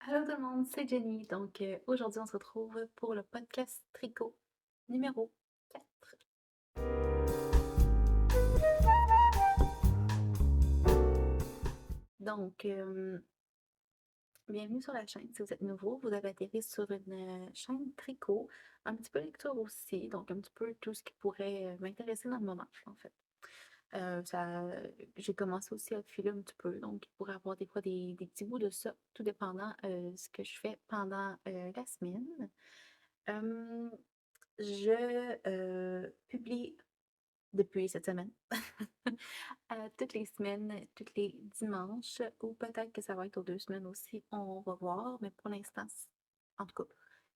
Allô tout le monde, c'est Jenny. Donc aujourd'hui, on se retrouve pour le podcast Tricot numéro 4. Donc, bienvenue sur la chaîne. Si vous êtes nouveau, vous avez atterri sur une chaîne Tricot, un petit peu lecture aussi, donc un petit peu tout ce qui pourrait m'intéresser dans le moment, en fait. Ça, j'ai commencé aussi à filer un petit peu, donc il pourrait y avoir des fois des petits bouts de ça, tout dépendant ce que je fais pendant la semaine. Euh, je publie depuis cette semaine. Toutes les semaines, tous les dimanches, ou peut-être que ça va être aux 2 semaines aussi, on va voir, mais pour l'instant, en tout cas,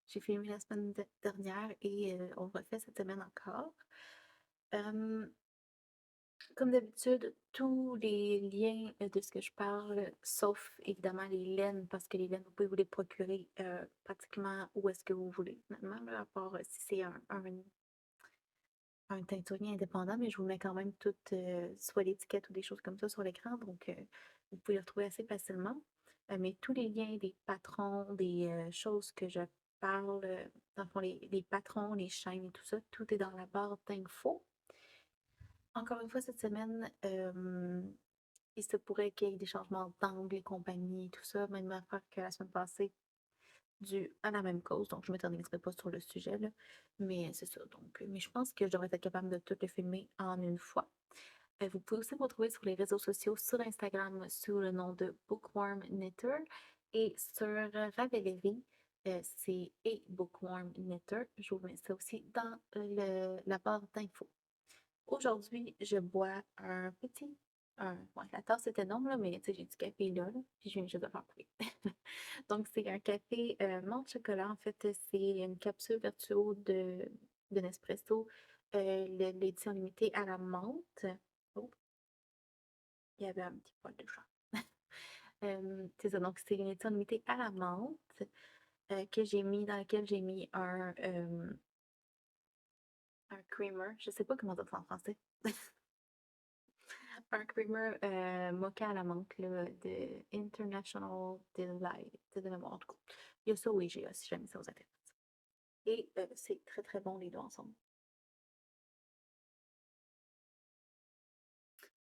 j'ai filmé la semaine dernière et on refait cette semaine encore. Euh, Comme d'habitude, tous les liens de ce que je parle, sauf évidemment les laines, parce que les laines, vous pouvez vous les procurer pratiquement où est-ce que vous voulez. Finalement, là, à part si c'est un teinturier indépendant, mais je vous mets quand même toutes, soit l'étiquette ou des choses comme ça sur l'écran, donc vous pouvez le retrouver assez facilement. Mais tous les liens des patrons, des choses que je parle, dans le fond, les patrons, les chaînes et tout ça, tout est dans la barre d'infos. Encore une fois, cette semaine, il se pourrait qu'il y ait des changements d'angle et compagnie et tout ça, même affaire que la semaine passée, dû à la même cause, donc je ne m'éterniserai pas sur le sujet, là. Mais c'est ça. Donc, mais je pense que je devrais être capable de tout le filmer en une fois. Vous pouvez aussi me retrouver sur les réseaux sociaux, sur Instagram sous le nom de Bookworm Knitter et sur Ravelry, c'est et Bookworm Knitter. Je vous mets ça aussi dans la barre d'infos. Aujourd'hui, je bois ouais, la tasse est énorme, là, mais tu sais, j'ai du café là, puis je viens juste de faire couler. Donc, c'est un café menthe chocolat. En fait, c'est une capsule virtuo de Nespresso, l'édition limitée à la menthe. Oh, il y avait un petit poil de chat. C'est ça, donc c'est une édition limitée à la menthe dans laquelle j'ai mis un creamer. Je sais pas comment dire ça en français. Un creamer mocha à la menthe là, de International Delight de mémoire. En tout cas, il y a ça au IGA si jamais ça vous intéresse. Et c'est très très bon les deux ensemble.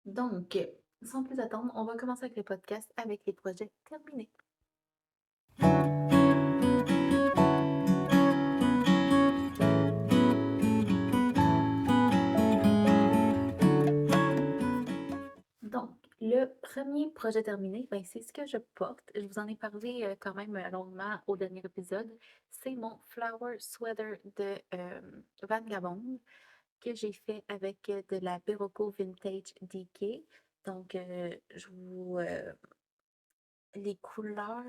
Donc, sans plus attendre, on va commencer avec le podcast avec les projets terminés. Donc, le premier projet terminé, ben, c'est ce que je porte. Je vous en ai parlé quand même longuement au dernier épisode. C'est mon Flower Sweater de Vagabond que j'ai fait avec de la Berocco Vintage DK. Donc, les couleurs,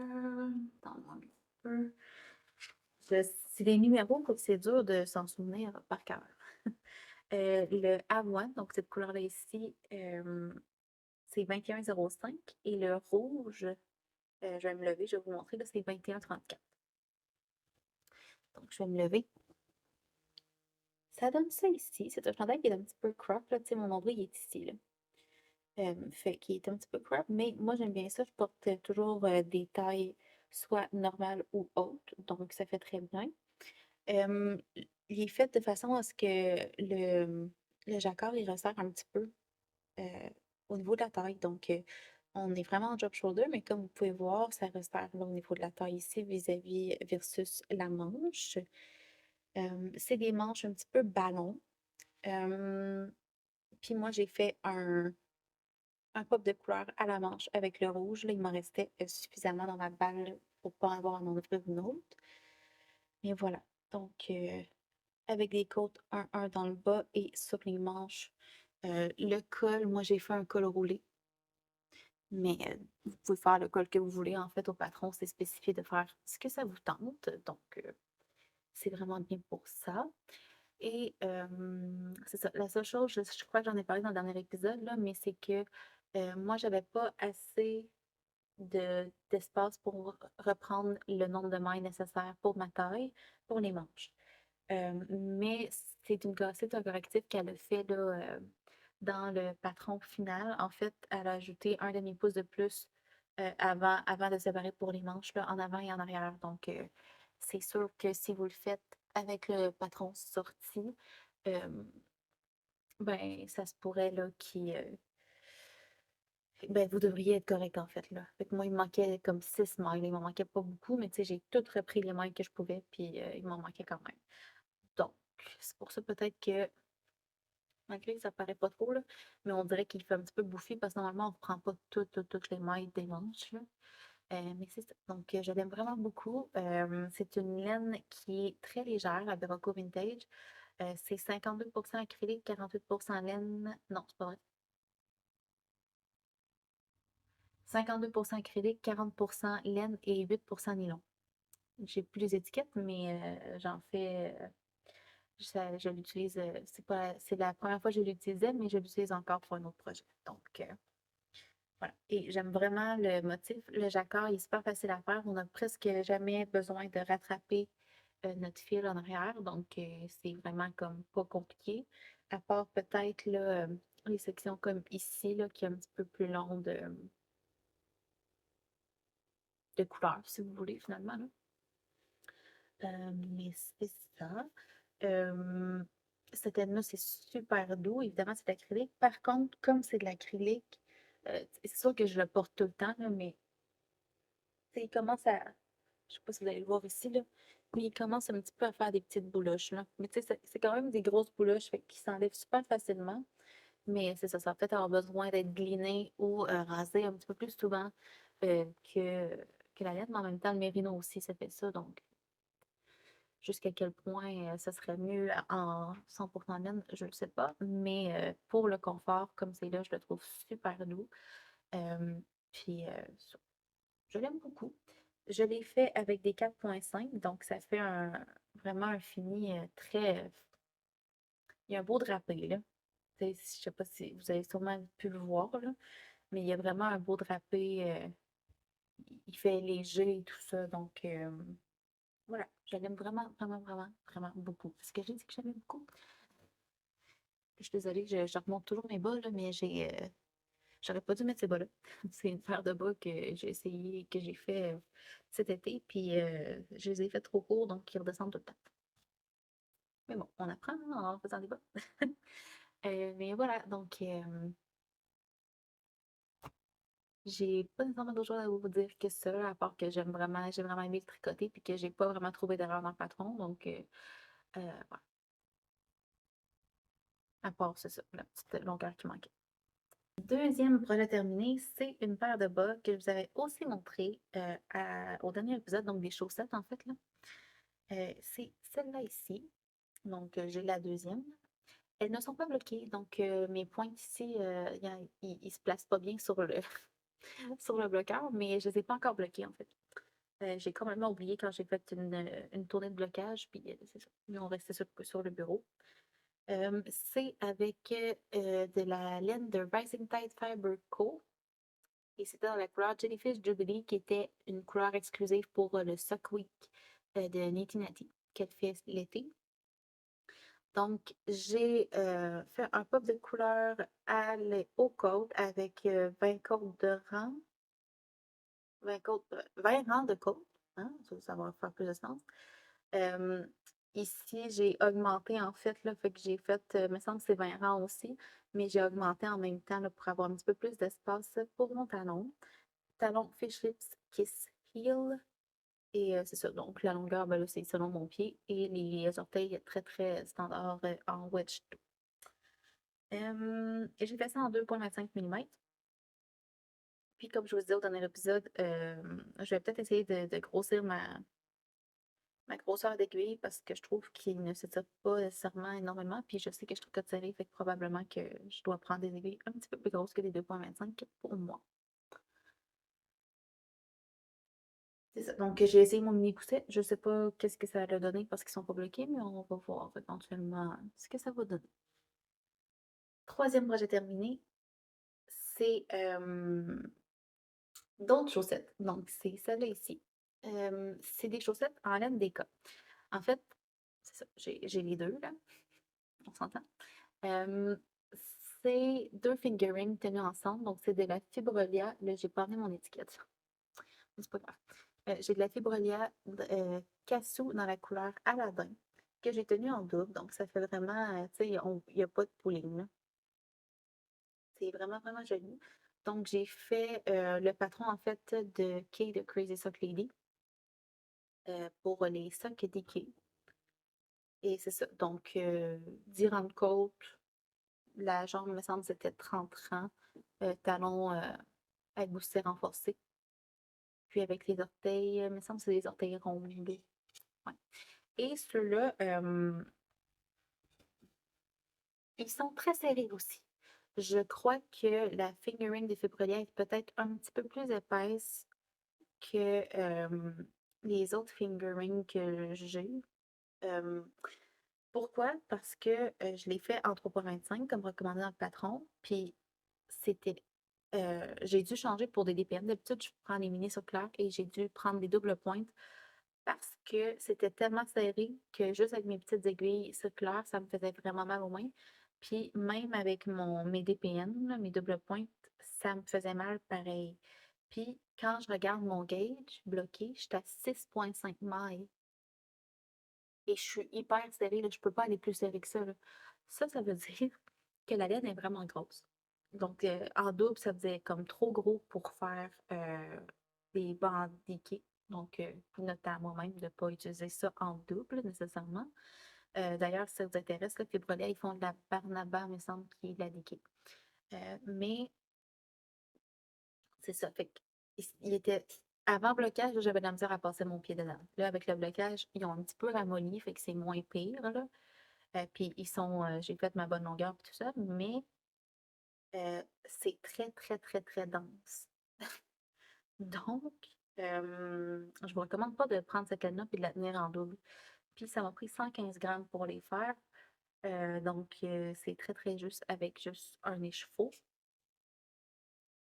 attends-moi un peu. C'est des numéros, donc c'est dur de s'en souvenir par cœur. Le avoine, donc cette couleur-là ici, c'est 21,05 et le rouge, je vais me lever, je vais vous montrer, là, c'est 21,34. Donc, je vais me lever. Ça donne ça ici. C'est un chandail qui est un petit peu crop, là. Tu sais, mon nombril, il est ici, là. Fait qu'il est un petit peu crop, mais moi, j'aime bien ça. Je porte toujours des tailles soit normales ou hautes, donc ça fait très bien. Euh, il est fait de façon à ce que le jacquard, il resserre un petit peu au niveau de la taille. Donc, on est vraiment en drop shoulder, mais comme vous pouvez voir, ça resserre là, au niveau de la taille ici vis-à-vis versus la manche. C'est des manches un petit peu ballon. Euh, Puis moi, j'ai fait un pop de couleur à la manche avec le rouge. Là, il m'en restait suffisamment dans ma balle pour ne pas avoir à en ouvrir une autre. Et voilà. Donc, avec des côtes 1-1 dans le bas et sur les manches. Le col, moi, j'ai fait un col roulé. Mais vous pouvez faire le col que vous voulez. En fait, au patron, c'est spécifié de faire ce que ça vous tente. Donc, c'est vraiment bien pour ça. Et c'est ça. La seule chose, je crois que j'en ai parlé dans le dernier épisode, là, mais c'est que moi, j'avais pas assez d'espace pour reprendre le nombre de mailles nécessaires pour ma taille, pour les manches. Mais c'est un correctif qu'elle a fait là, dans le patron final. En fait, elle a ajouté un demi-pouce de plus avant de séparer pour les manches, là, en avant et en arrière. Donc, c'est sûr que si vous le faites avec le patron sorti, euh, ben, ça se pourrait là, ben, vous devriez être correct en fait, là. Fait que moi, il me manquait comme 6 mailles. Il m'en manquait pas beaucoup, mais tu sais, j'ai tout repris les mailles que je pouvais, puis il m'en manquait quand même. Donc, c'est pour ça peut-être que, malgré que ça paraît pas trop, là, mais on dirait qu'il fait un petit peu bouffi parce que normalement, on ne prend pas toutes les mailles des manches, là. Mais c'est ça. Donc, je l'aime vraiment beaucoup. C'est une laine qui est très légère à Berocco Vintage. C'est 52% acrylique, 48% laine. Non, c'est pas vrai. 52% acrylique, 40% laine et 8% nylon. J'ai plus les étiquettes, mais j'en fais. Je l'utilise. C'est la première fois que je l'utilisais, mais je l'utilise encore pour un autre projet. Donc, voilà. Et j'aime vraiment le motif. Le jacquard il est super facile à faire. On n'a presque jamais besoin de rattraper notre fil en arrière. Donc, c'est vraiment comme pas compliqué. À part peut-être là, les sections comme ici, là, qui est un petit peu plus long de couleur, si vous voulez, finalement, là. Mais c'est ça. Euh, Cette laine-là, c'est super doux. Évidemment, c'est de l'acrylique. Par contre, comme c'est de l'acrylique, c'est sûr que je le porte tout le temps, là, mais il commence à. Je sais pas si vous allez le voir ici, là, mais il commence un petit peu à faire des petites bouloches, là. Mais tu sais, c'est quand même des grosses bouloches, fait qu'il s'enlève super facilement. Mais c'est ça, ça va peut-être avoir besoin d'être gliné ou rasé un petit peu plus souvent euh, que, que la laine, mais en même temps, le mérino aussi, ça fait ça. Donc, jusqu'à quel point ça serait mieux en 100% laine, je ne sais pas. Mais pour le confort, comme c'est là, je le trouve super doux. Euh, puis, je l'aime beaucoup. Je l'ai fait avec des 4,5, donc ça fait vraiment un fini très. Il y a un beau drapé, là. Tu sais, je sais pas si vous avez sûrement pu le voir, là, mais il y a vraiment un beau drapé. Il fait léger et tout ça, donc voilà. Je l'aime vraiment, vraiment, vraiment, vraiment beaucoup. Est-ce que j'ai dit que j'aimais beaucoup? Je suis désolée, je remonte toujours mes bas, là, mais j'aurais pas dû mettre ces bas-là. C'est une paire de bas que j'ai essayé, que j'ai fait cet été, puis je les ai fait trop courts, donc ils redescendent tout le temps. Mais bon, on apprend hein, en faisant des bas. Mais voilà, donc j'ai pas nécessairement d'autre chose à vous dire que ça, à part que j'ai vraiment aimé le tricoter, puis que j'ai pas vraiment trouvé d'erreur dans le patron, donc voilà. À part, c'est ça, la petite longueur qui manquait. Deuxième projet terminé, c'est une paire de bas que je vous avais aussi montré au dernier épisode, donc des chaussettes en fait, là. C'est celle-là ici. Donc, j'ai la deuxième. Elles ne sont pas bloquées, donc mes pointes ici, ils se placent pas bien sur sur le bloqueur, mais je les ai pas encore bloquées en fait. J'ai complètement oublié quand j'ai fait une tournée de blocage, puis c'est ça. Ils ont resté sur le bureau. C'est avec de la laine de Rising Tide Fiber Co. Et c'était dans la couleur Jellyfish Jubilee, qui était une couleur exclusive pour le Sock Week de Nati Nati, qu'elle fait l'été. Donc, j'ai fait un pop de couleur à haut côte avec 20 côtes de rang, 20 rangs de côte, hein, ça va faire plus de sens. Euh, Ici, j'ai augmenté en fait, là, fait que j'ai fait, me semble que c'est 20 rangs aussi, mais j'ai augmenté en même temps là, pour avoir un petit peu plus d'espace pour mon talon. Talon Fish Lips Kiss Heel. Et c'est ça. Donc, la longueur, ben là, c'est selon mon pied. Et les orteils très, très standard en wedge. Et j'ai fait ça en 2,25 mm. Puis, comme je vous disais au dernier épisode, je vais peut-être essayer de grossir ma grosseur d'aiguille parce que je trouve qu'il ne se tire pas nécessairement énormément. Puis, je sais que je tricote serré, fait que probablement que je dois prendre des aiguilles un petit peu plus grosses que des 2,25 pour moi. C'est ça. Donc, j'ai essayé mon mini gousset. Je sais pas qu'est-ce que ça a donné parce qu'ils sont pas bloqués, mais on va voir éventuellement ce que ça va donner. Troisième projet terminé, c'est d'autres chaussettes. Donc, c'est celle-là ici. C'est des chaussettes en laine d'Eka. En fait, c'est ça, j'ai les deux, là. On s'entend. Euh, c'est 2 fingerings tenus ensemble, donc c'est de la fibrolia. Là, j'ai pas mis mon étiquette. C'est pas grave. J'ai de la fibrolia cassou dans la couleur Aladin que j'ai tenu en double, donc ça fait vraiment, tu sais, il n'y a pas de pooling, là. C'est vraiment, vraiment joli. Donc, j'ai fait le patron, en fait, de Kay de Crazy Sock Lady pour les socks d'Ikea. Et c'est ça. Donc, 10 rangs de côte. La jambe, il me semble, c'était 30 rangs. Talons avec gousset renforcé. Puis avec les orteils, il me semble que c'est des orteils ronds. Ouais. Et ceux-là, ils sont très serrés aussi. Je crois que la fingering des fibrilières est peut-être un petit peu plus épaisse que les autres fingerings que j'ai. Euh, Pourquoi? Parce que je l'ai fait en 3,25 comme recommandé dans le patron. Puis c'était. J'ai dû changer pour des DPM. D'habitude, je prends les mini circulaires et j'ai dû prendre des doubles pointes parce que c'était tellement serré que juste avec mes petites aiguilles circulaires, ça me faisait vraiment mal aux mains. Puis même avec mes DPN, là, mes doubles pointes, ça me faisait mal pareil. Puis quand je regarde mon gauge bloqué, je suis à 6,5 mailles. Et je suis hyper serrée, là, je peux pas aller plus serré que ça, là. Ça veut dire que la laine est vraiment grosse. Donc, en double, ça faisait comme trop gros pour faire des bandes d'Ikea. Donc, note à moi-même de ne pas utiliser ça en double nécessairement. D'ailleurs, si ça vous intéresse, là, Fibrolia, ils font de la Barnaba, il me semble, qui est de la d'Ikea. Mais c'est ça. Fait que, il était. Avant blocage, j'avais de la misère à passer mon pied dedans. Là, avec le blocage, ils ont un petit peu ramolli, fait que c'est moins pire, là. Puis ils sont, j'ai fait ma bonne longueur et tout ça, mais c'est très, très, très, très dense. Donc, je vous recommande pas de prendre cette laine-là et de la tenir en double. Puis ça m'a pris 115 grammes pour les faire. Donc, c'est très, très juste avec juste un écheveau.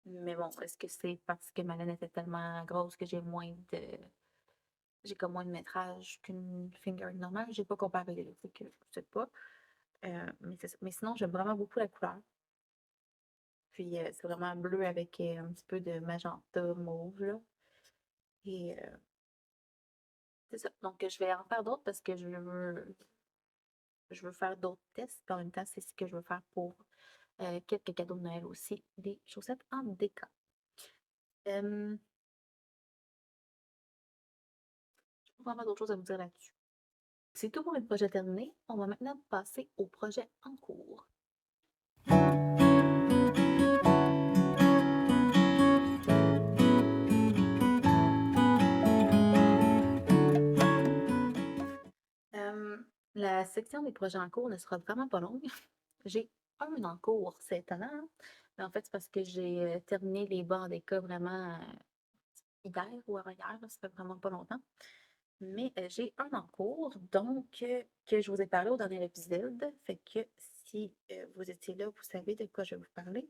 Mais bon, est-ce que c'est parce que ma laine était tellement grosse que j'ai comme moins de métrage qu'une fingering normale? J'ai pas comparé, là, fait que je sais pas. Mais c'est ça. Mais sinon, j'aime vraiment beaucoup la couleur. Puis c'est vraiment bleu avec un petit peu de magenta mauve, là. Et c'est ça. Donc je vais en faire d'autres parce que je veux faire d'autres tests. Puis en même temps, c'est ce que je veux faire pour quelques cadeaux de Noël aussi, des chaussettes en déca. Euh, je n'ai pas vraiment d'autres choses à vous dire là-dessus. C'est tout pour le projet terminé. On va maintenant passer au projet en cours. Euh, la section des projets en cours ne sera vraiment pas longue. J'ai un en cours, c'est étonnant, hein. Mais en fait, c'est parce que j'ai terminé les bas en déca vraiment hier ou avant-hier, là, ça fait vraiment pas longtemps. Mais j'ai un en cours, donc que je vous ai parlé au dernier épisode. Fait que si vous étiez là, vous savez de quoi je vais vous parler.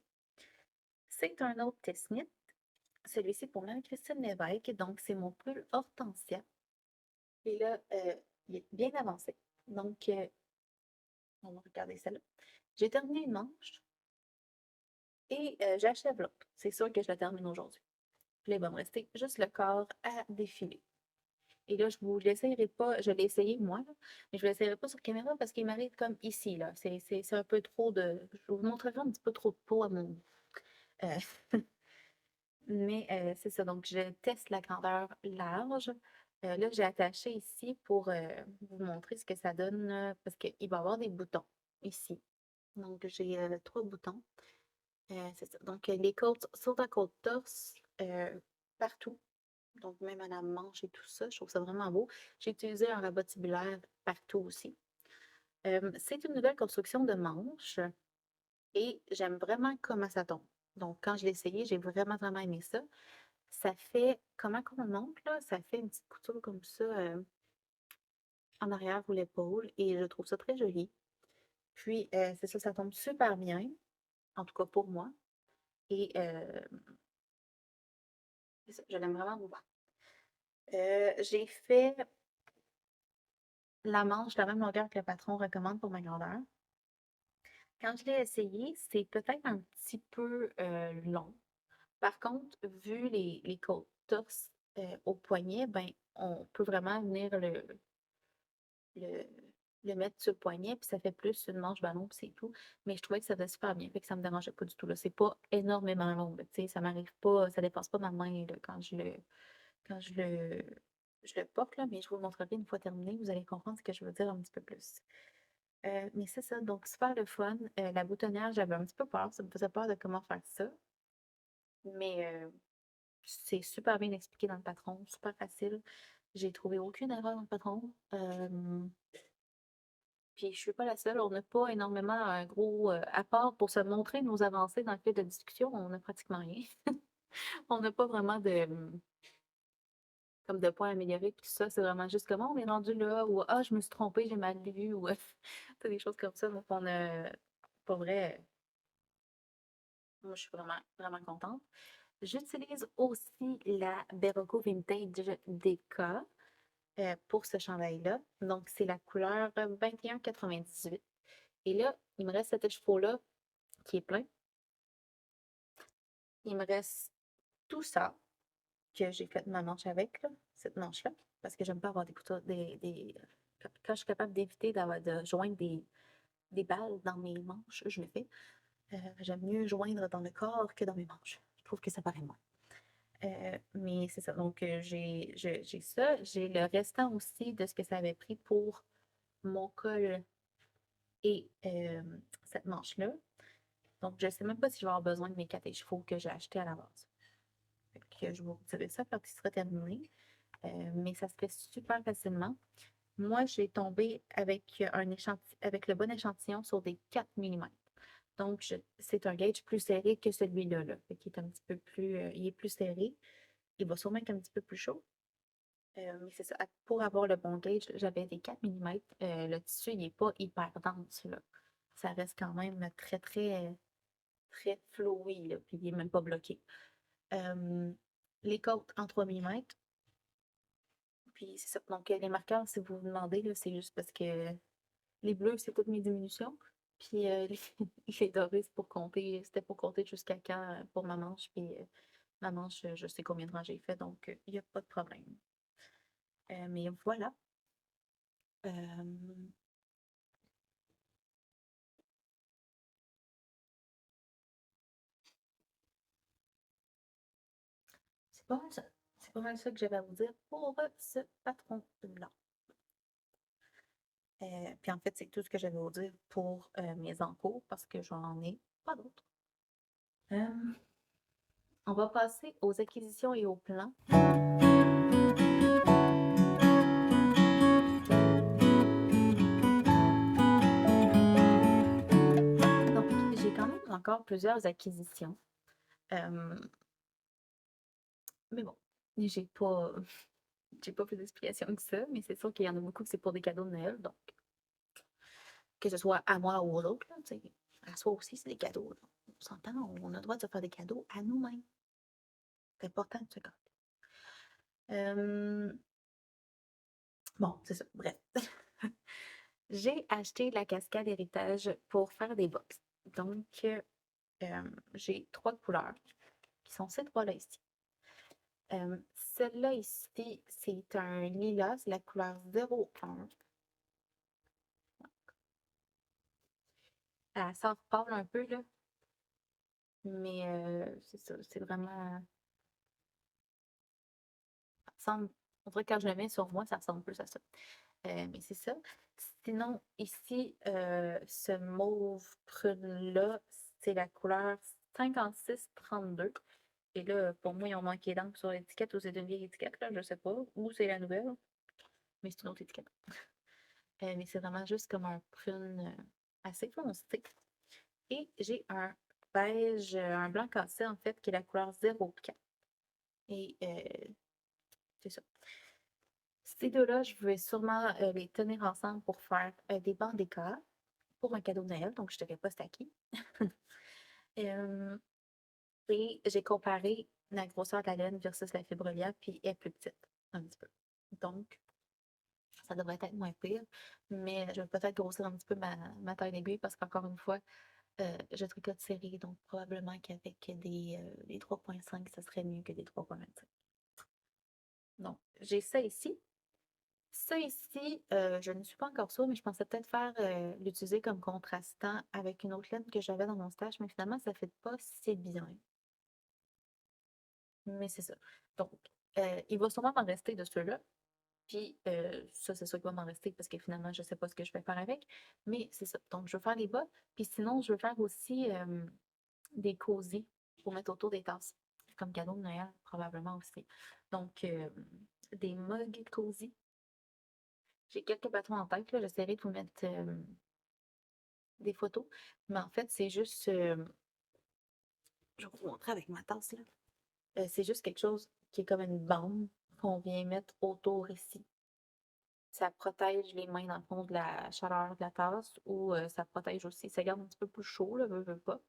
C'est un autre test-knit. Celui-ci pour Marie-Christine Lévesque. Donc, c'est mon pull Hortensia. Et là, il est bien avancé. Donc, on va regarder celle-là. J'ai terminé une manche et j'achève l'autre. C'est sûr que je la termine aujourd'hui. Puis là, il va me rester juste le corps à défiler. Et là, je vous l'essayerai pas, je l'ai essayé moi, là, mais je ne l'essayerai pas sur caméra parce qu'il m'arrive comme ici, là. C'est un peu trop de. Je vous montrerai un petit peu trop de peau à mon. euh, mais c'est ça. Donc, je teste la grandeur large. Là, j'ai attaché ici pour vous montrer ce que ça donne parce qu'il va y avoir des boutons ici. Donc, j'ai 3 boutons. C'est ça. Donc, les côtes sur la côte torse, partout. Donc, même à la manche et tout ça, je trouve ça vraiment beau. J'ai utilisé un rabat tubulaire partout aussi. C'est une nouvelle construction de manche et j'aime vraiment comment ça tombe. Donc, quand je l'ai essayé, j'ai vraiment, vraiment aimé ça. Ça fait, comment qu'on le montre, là? Ça fait une petite couture comme ça en arrière ou l'épaule et je trouve ça très joli. Puis, c'est ça, ça tombe super bien, en tout cas pour moi. Et c'est ça, je l'aime vraiment beaucoup. J'ai fait la manche, la même longueur que le patron recommande pour ma grandeur. Quand je l'ai essayé, c'est peut-être un petit peu long. Par contre, vu les côtes torse au poignet, ben, on peut vraiment venir le, le mettre sur le poignet, puis ça fait plus une manche ballon, puis c'est tout. Mais je trouvais que ça faisait super bien, fait que ça me dérangeait pas du tout, là. C'est pas énormément long, là, tu sais, ça m'arrive pas, ça dépasse pas ma main, là, quand je le porte, là, mais je vous le montrerai une fois terminé, vous allez comprendre ce que je veux dire un petit peu plus. Mais c'est ça, donc super le fun. La boutonnière, j'avais un petit peu peur, ça me faisait peur de comment faire ça, mais c'est super bien expliqué dans le patron, super facile. J'ai trouvé aucune erreur dans le patron. Puis je suis pas la seule, on n'a pas énormément un gros à part pour se montrer nos avancées dans le fil de discussion, on n'a pratiquement rien. On n'a pas vraiment de comme de points améliorés, puis tout ça, c'est vraiment juste comment on est rendu là, ou ah, je me suis trompée, j'ai mal lu, ou des choses comme ça. Donc on a, pour vrai, moi je suis vraiment, vraiment contente. J'utilise aussi la Berroco Vintage DK pour ce chandail-là. Donc, c'est la couleur 21,98. Et là, il me reste cet écheveau-là qui est plein. Il me reste tout ça que j'ai fait ma manche avec, là, cette manche-là, parce que j'aime pas avoir des couteaux, quand je suis capable d'éviter de joindre des balles dans mes manches, je le fais. J'aime mieux joindre dans le corps que dans mes manches. Je trouve que ça paraît moins. Mais c'est ça. Donc, j'ai ça. J'ai le restant aussi de ce que ça avait pris pour mon col et cette manche-là. Donc, je ne sais même pas si je vais avoir besoin de mes 4 écheveaux que j'ai achetés à la base. Fait que je vais vous retirer ça quand il sera terminé. Mais ça se fait super facilement. Moi, j'ai tombé avec le bon échantillon sur des 4 mm. Donc, c'est un gauge plus serré que celui-là, là. Fait qu'il est un petit peu plus, il est plus serré. Il va sûrement être un petit peu plus chaud. Mais c'est ça, pour avoir le bon gauge, j'avais des 4 mm. Le tissu, il n'est pas hyper dense, là. Ça reste quand même très, très, très flowy, là, puis il n'est même pas bloqué. Les côtes en 3 mm. Puis c'est ça. Donc, les marqueurs, si vous vous demandez, là, c'est juste parce que les bleus, c'est toutes mes diminutions. Puis les dorés, c'est pour compter. C'était pour compter jusqu'à quand pour ma manche. Puis ma manche, je sais combien de rangs j'ai fait, donc il n'y a pas de problème. Mais voilà. Euh, c'est pas mal ça. C'est pas mal ça que j'avais à vous dire pour ce patron-là. Puis en fait, c'est tout ce que j'avais à vous dire pour mes encours parce que j'en ai pas d'autres. Euh, on va passer aux acquisitions et aux plans. Donc, j'ai quand même encore plusieurs acquisitions. Euh, mais bon, j'ai pas, j'ai pas plus d'explications que ça, mais c'est sûr qu'il y en a beaucoup que c'est pour des cadeaux de Noël, donc que ce soit à moi ou aux autres, là, tu sais, à soi aussi, c'est des cadeaux, là. On s'entend, on a le droit de se faire des cadeaux à nous-mêmes. C'est important de se gâter. Euh, bon, c'est ça, bref. J'ai acheté la cascade héritage pour faire des box. Donc, j'ai 3 couleurs qui sont ces 3-là ici. Celle-là ici, c'est un lilas, c'est la couleur 01. Elle sort pâle un peu, là. Mais c'est ça, c'est vraiment. Ça ressemble, on dirait que quand je le mets sur moi, ça ressemble plus à ça. Mais c'est ça. Sinon, ici, ce mauve prune-là, c'est la couleur 5632. Et là, pour moi, ils ont manqué d'encre sur l'étiquette ou c'est une vieille étiquette, là, je sais pas. Ou c'est la nouvelle, mais c'est une autre étiquette. Mais c'est vraiment juste comme un prune assez foncé. Et j'ai un beige, un blanc cassé en fait, qui est la couleur 04. Et c'est ça. Ces deux-là, je vais sûrement les tenir ensemble pour faire des bancs d'écart pour un cadeau de Noël. Donc, je ne dirais pas c'est à qui. Euh, et j'ai comparé la grosseur de la laine versus la fibre fibrolière, puis elle est plus petite, un petit peu. Donc, ça devrait être moins pire. Mais je vais peut-être grossir un petit peu ma taille d'aiguille parce qu'encore une fois, Je tricote serré, donc probablement qu'avec des 3,5, ça serait mieux que des 3,25. Donc, j'ai ça ici. Ça ici, je ne suis pas encore sûre, mais je pensais peut-être l'utiliser comme contrastant avec une autre laine que j'avais dans mon stage, mais finalement, ça ne fait pas si bien. Mais c'est ça. Donc, il va sûrement m'en rester de ceux-là. Puis, ça, c'est sûr qu'il va m'en rester parce que finalement, je ne sais pas ce que je vais faire avec. Mais c'est ça. Donc, je veux faire les bas. Puis sinon, je veux faire aussi des cosy pour mettre autour des tasses. Comme cadeau de Noël, probablement aussi. Donc, des mugs cosy. J'ai quelques patrons en tête, là. J'essaierai de vous mettre des photos. Mais en fait, c'est juste. Je vais vous montrer avec ma tasse, là. C'est juste quelque chose qui est comme une bande qu'on vient mettre autour ici. Ça protège les mains, dans le fond, de la chaleur de la tasse ou ça protège aussi. Ça garde un petit peu plus chaud, là, veux pas.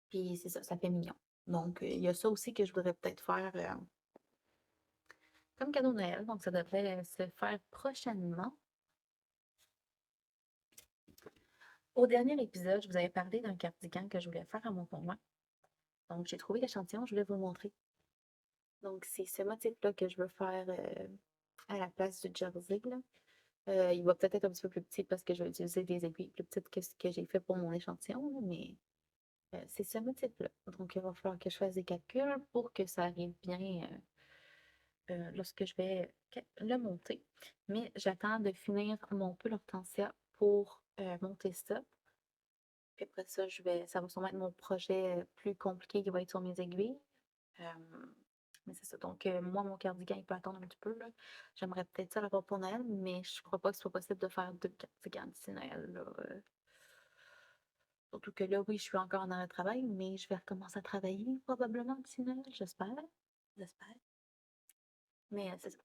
Puis c'est ça, ça fait mignon. Donc, il y a ça aussi que je voudrais peut-être faire comme cadeau de Noël. Donc, ça devrait se faire prochainement. Au dernier épisode, je vous avais parlé d'un cardigan que je voulais faire à mon conjoint. Donc, j'ai trouvé l'échantillon, je voulais vous le montrer. Donc, c'est ce motif-là que je veux faire à la place du jersey, là. Il va peut-être être un petit peu plus petit parce que je vais utiliser des aiguilles plus petites que ce que j'ai fait pour mon échantillon, là, mais c'est ce motif-là. Donc, il va falloir que je fasse des calculs pour que ça arrive bien lorsque je vais le monter. Mais j'attends de finir mon pull hortensia pour monter ça. Puis après ça, ça va sûrement être mon projet plus compliqué qui va être sur mes aiguilles. Euh, mais c'est ça. Donc, moi, mon cardigan, il peut attendre un petit peu, là. J'aimerais peut-être ça l'avoir pour Noël, mais je crois pas que ce soit possible de faire 2 cardigans d'ici Noël, là. Surtout que là, oui, je suis encore en arrêt de travail, mais je vais recommencer à travailler probablement d'ici Noël, j'espère. J'espère. Mais c'est ça.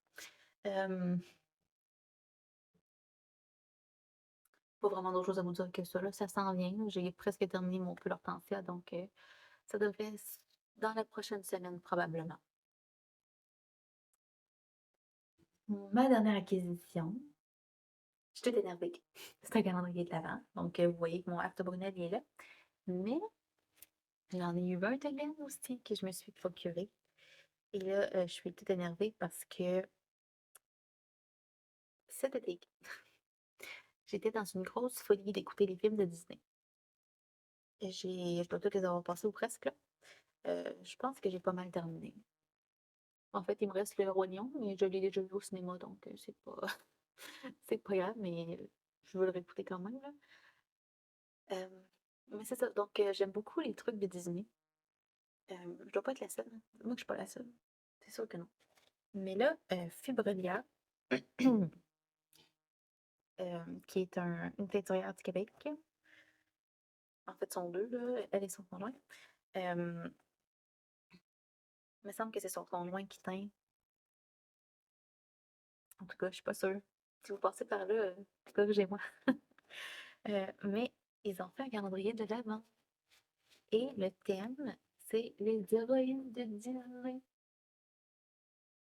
Pas vraiment d'autre chose à vous dire que ça, là. Ça s'en vient, là. J'ai presque terminé mon pull hortensia, donc ça devrait être dans la prochaine semaine, probablement. Ma dernière acquisition, je suis toute énervée. C'est un calendrier de l'Avent. Donc, vous voyez que mon After Brunel il est là. Mais j'en ai eu un de laine aussi que je me suis procuré. Et là, je suis toute énervée parce que cet été, j'étais dans une grosse folie d'écouter les films de Disney. Je dois tous les avoir passés ou presque, là. Je pense que j'ai pas mal terminé. En fait, il me reste le Roi Lion, mais je l'ai déjà vu au cinéma, donc c'est pas, c'est pas grave, mais je veux le réécouter quand même, là. Euh, mais c'est ça, donc j'aime beaucoup les trucs de Disney. Je dois pas être la seule, hein. Moi, je suis pas la seule. C'est sûr que non. Mais là, Fibrelia, qui est une teinturière du Québec, en fait, sont deux, là, elle et son conjoint. Il me semble que c'est son conjoint qui teint. En tout cas, je suis pas sûre. Si vous passez par là, corrigez-moi. Mais ils ont fait un calendrier de l'Avent. Et le thème, c'est les héroïnes de Disney.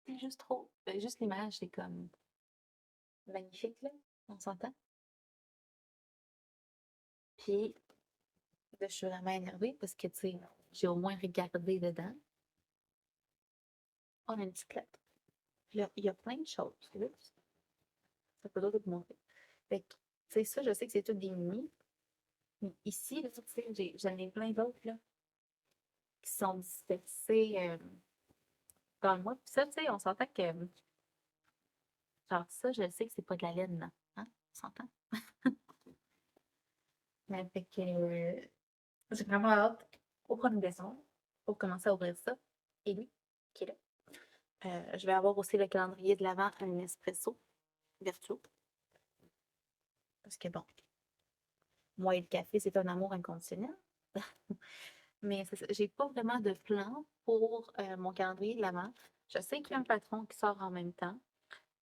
C'est juste trop. Juste l'image, c'est comme magnifique, là. On s'entend. Puis, là, je suis vraiment énervée parce que, tu sais, j'ai au moins regardé dedans. On a une petite lettre. Là, il y a plein de choses. Oups, ça peut d'autres vous montrer. Fait que, tu sais, ça, je sais que c'est tout des mini. Mais ici, là, tu sais, j'en ai plein d'autres, là, qui sont dispersés dans le mois. Puis ça, tu sais, on s'entend que, genre, ça, je sais que c'est pas de la laine, là. Hein? On s'entend? Mais fait que, j'ai vraiment hâte au 1er décembre pour commencer à ouvrir ça. Et lui, qui est là. Je vais avoir aussi le calendrier de l'Avent un espresso vertueux. Parce que bon, moi et le café, c'est un amour inconditionnel. Mais c'est ça, j'ai pas vraiment de plan pour mon calendrier de l'Avent. Je sais qu'il y a un patron qui sort en même temps.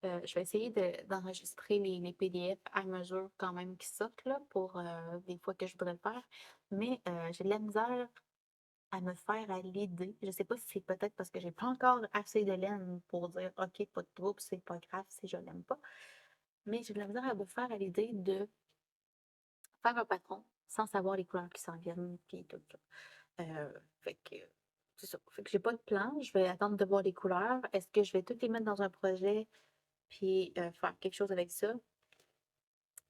Je vais essayer d'enregistrer les PDF à mesure quand même qui sortent là, pour des fois que je voudrais le faire. Mais j'ai de la misère à me faire à l'idée. Je sais pas si c'est peut-être parce que j'ai pas encore assez de laine pour dire OK, pas de trouble, c'est pas grave si je l'aime pas. mais j'ai de la misère à me faire à l'idée de faire un patron sans savoir les couleurs qui s'en viennent, puis tout ça. Fait que c'est ça. Fait que j'ai pas de plan. Je vais attendre de voir les couleurs. Est-ce que je vais toutes les mettre dans un projet puis faire quelque chose avec ça?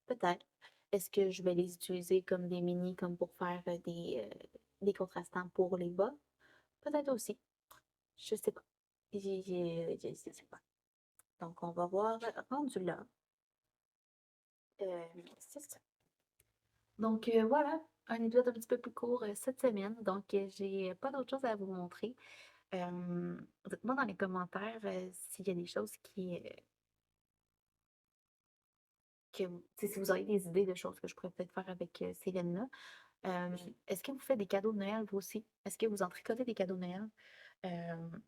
Peut-être. Est-ce que je vais les utiliser comme des mini, comme pour faire des contrastants pour les bas? Peut-être aussi. Je sais pas. Je sais pas. Donc, on va voir rendu là. C'est ça. Donc, voilà, un épisode un petit peu plus court cette semaine. Donc, j'ai pas d'autre chose à vous montrer. Dites-moi dans les commentaires s'il y a des choses si vous avez des idées de choses que je pourrais peut-être faire avec Céline-là. Est-ce que vous faites des cadeaux de Noël, vous aussi? Est-ce que vous en tricotez des cadeaux de Noël?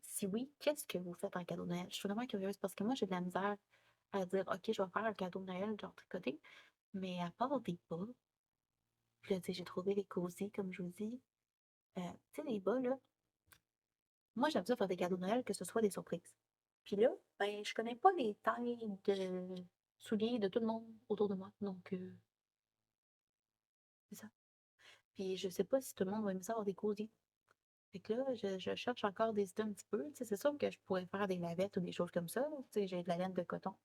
Si oui, qu'est-ce que vous faites en cadeau de Noël? Je suis vraiment curieuse parce que moi, j'ai de la misère à dire, OK, je vais faire un cadeau de Noël, genre tricoter. Mais à part des bas, puis là, tu sais, j'ai trouvé les cosy, comme je vous dis. Tu sais, les bas, là, moi, j'aime ça faire des cadeaux de Noël, que ce soit des surprises. Puis là, ben, je connais pas les tailles de souliers de tout le monde autour de moi. Donc, c'est ça. Puis je sais pas si tout le monde va aimer ça avoir des cosy. Fait que là, je cherche encore des idées un petit peu. Tu sais, c'est sûr que je pourrais faire des lavettes ou des choses comme ça. Tu sais, j'ai de la laine de coton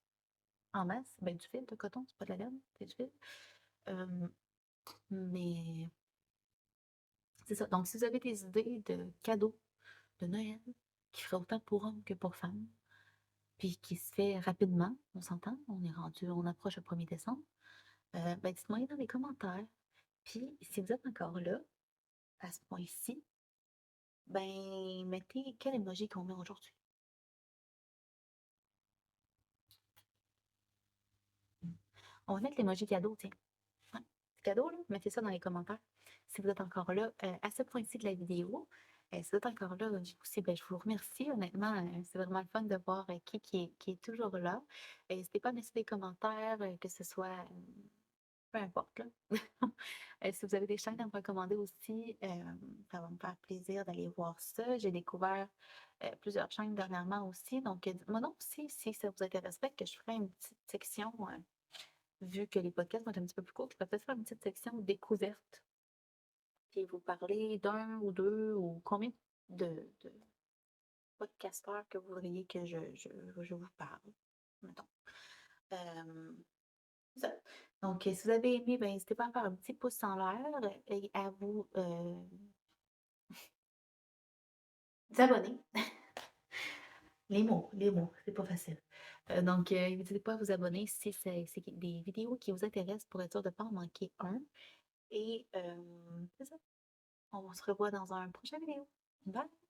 en masse. Ben, du fil de coton, c'est pas de la laine, c'est du fil. Euh, mais c'est ça. Donc, si vous avez des idées de cadeaux de Noël qui feraient autant pour hommes que pour femmes, puis qui se fait rapidement, on s'entend, on approche le 1er décembre, ben, dites-moi dans les commentaires. Puis, si vous êtes encore là, à ce point-ci, ben, mettez quel emoji qu'on met aujourd'hui. On va mettre l'emoji cadeau, tiens. Ouais, cadeau, là, mettez ça dans les commentaires. Si vous êtes encore là, à ce point-ci de la vidéo, si vous êtes encore là, aussi, ben, je vous remercie. Honnêtement, c'est vraiment le fun de voir qui est toujours là. N'hésitez pas à laisser des commentaires, que ce soit peu importe, là. Si vous avez des chaînes à me recommander aussi, ça va me faire plaisir d'aller voir ça. J'ai découvert plusieurs chaînes dernièrement aussi. Donc, dites-moi donc aussi si ça vous intéresserait que je ferais une petite section, vu que les podcasts vont être un petit peu plus courts, je pourrais peut-être faire une petite section découverte. Puis vous parler d'un ou deux ou combien de podcasteurs que vous voudriez que je vous parle, mettons. Euh, Ça. Donc, si vous avez aimé, ben, n'hésitez pas à faire un petit pouce en l'air et à vous abonner. Les mots, c'est pas facile. Donc, n'hésitez pas à vous abonner si c'est des vidéos qui vous intéressent pour être sûr de ne pas en manquer un. Et c'est ça. On se revoit dans un prochain vidéo. Bye!